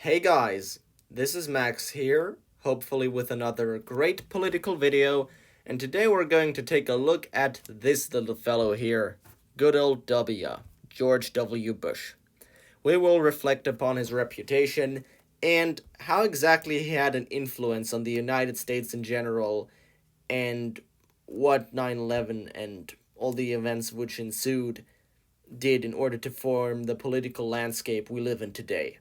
Hey guys, this is Max here, hopefully with another great political video, and today we're going to take a look at this little fellow here, good old W, George W. Bush. We will reflect upon his reputation and how exactly he had an influence on the United States in general, and what 9/11 and all the events which ensued did in order to form the political landscape we live in today.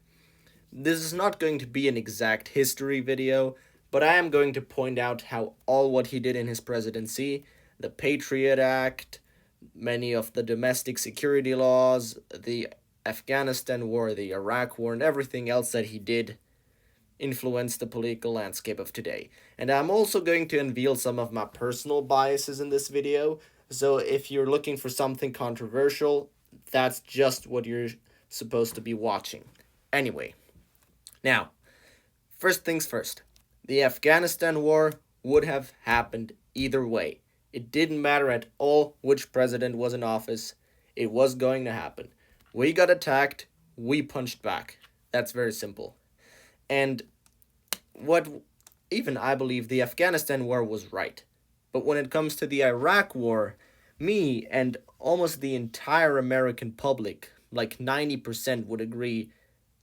This is not going to be an exact history video, but I am going to point out how all what he did in his presidency, the Patriot Act, many of the domestic security laws, the Afghanistan war, the Iraq war, and everything else that he did influenced the political landscape of today. And I'm also going to unveil some of my personal biases in this video, so if you're looking for something controversial, that's just what you're supposed to be watching. Anyway, now, first things first, the Afghanistan war would have happened either way. It didn't matter at all which president was in office, it was going to happen. We got attacked, we punched back. That's very simple. And what even I believe the Afghanistan war was right. But when it comes to the Iraq war, me and almost the entire American public, like 90%, would agree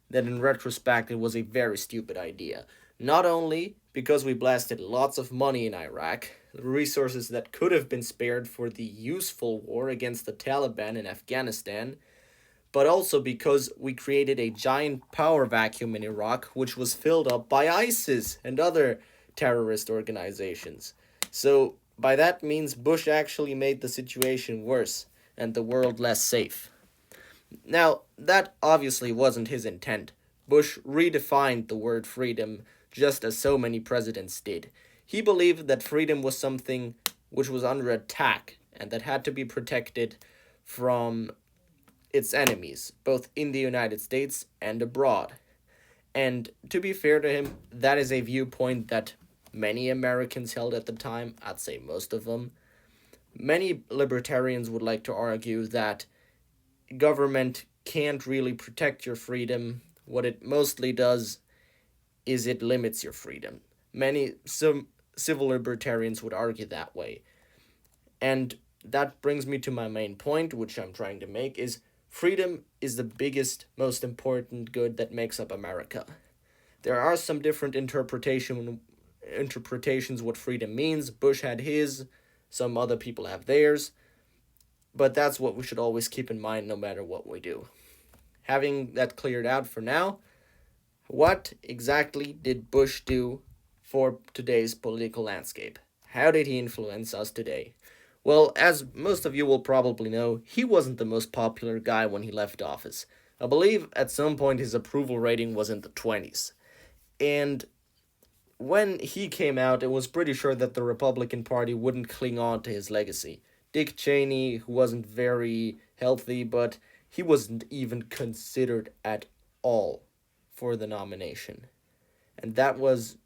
that in retrospect it was a very stupid idea. Not only because we blasted lots of money in Iraq, resources that could have been spared for the useful war against the Taliban in Afghanistan, but also because we created a giant power vacuum in Iraq, which was filled up by ISIS and other terrorist organizations. So, by that means, Bush actually made the situation worse and the world less safe. Now, that obviously wasn't his intent. Bush redefined the word freedom just as so many presidents did. He believed that freedom was something which was under attack and that had to be protected from its enemies, both in the United States and abroad. And to be fair to him, that is a viewpoint that many Americans held at the time, I'd say most of them. Many libertarians would like to argue that government can't really protect your freedom. What it mostly does is it limits your freedom. Some civil libertarians would argue that way. And that brings me to my main point, which I'm trying to make, is freedom is the biggest, most important good that makes up America. There are some different interpretations what freedom means. Bush had his, some other people have theirs, but that's what we should always keep in mind no matter what we do. Having that cleared out for now, what exactly did Bush do for today's political landscape? How did he influence us today? Well, as most of you will probably know, he wasn't the most popular guy when he left office. I believe at some point his approval rating was in the 20s. And when he came out, it was pretty sure that the Republican Party wouldn't cling on to his legacy. Dick Cheney, who wasn't very healthy, but he wasn't even considered at all for the nomination. And that was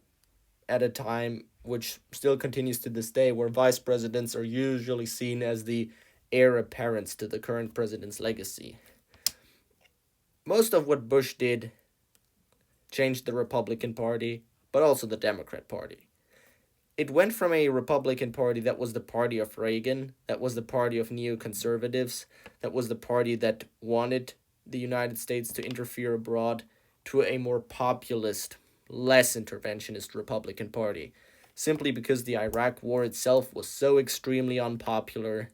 at a time which still continues to this day, where vice presidents are usually seen as the heir apparents to the current president's legacy. Most of what Bush did changed the Republican Party, but also the Democrat Party. It went from a Republican Party that was the party of Reagan, that was the party of neoconservatives, that was the party that wanted the United States to interfere abroad, to a more populist, less interventionist Republican Party, simply because the Iraq War itself was so extremely unpopular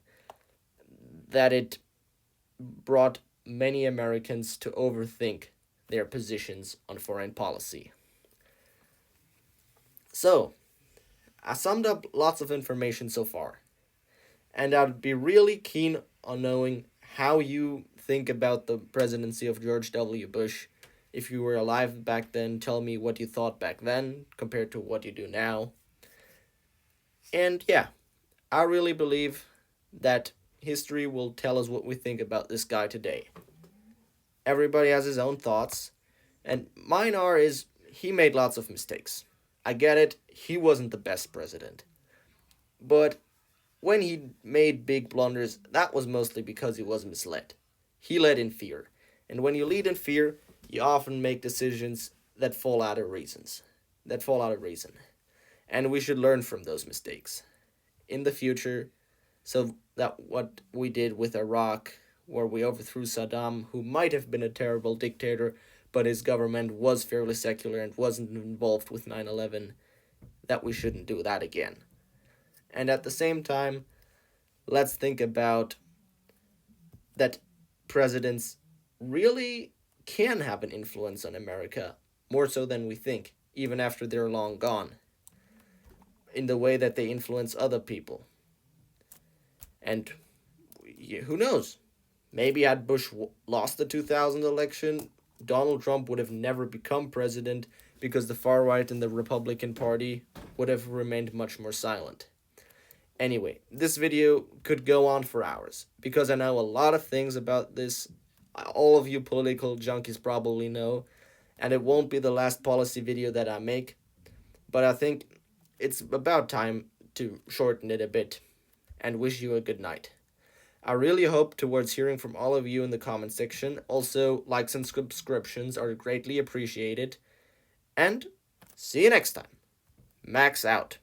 that it brought many Americans to overthink their positions on foreign policy. So, I summed up lots of information so far, and I'd be really keen on knowing how you think about the presidency of George W. Bush. If you were alive back then, tell me what you thought back then compared to what you do now. And yeah, I really believe that history will tell us what we think about this guy today. Everybody has his own thoughts, and mine is he made lots of mistakes. I get it, he wasn't the best president. But when he made big blunders, that was mostly because he was misled. He led in fear. And when you lead in fear, you often make decisions that fall out of reasons. That fall out of reason. And we should learn from those mistakes in the future, so that what we did with Iraq, where we overthrew Saddam, who might have been a terrible dictator, but his government was fairly secular and wasn't involved with 9/11, that we shouldn't do that again. And at the same time, let's think about that presidents really can have an influence on America, more so than we think, even after they're long gone, in the way that they influence other people. And who knows? Maybe had Bush lost the 2000 election, Donald Trump would have never become president because the far right and the Republican Party would have remained much more silent. Anyway, this video could go on for hours because I know a lot of things about this. All of you political junkies probably know, and it won't be the last policy video that I make, but I think it's about time to shorten it a bit and wish you a good night. I really hope towards hearing from all of you in the comment section. Also, likes and subscriptions are greatly appreciated. And see you next time. Max out.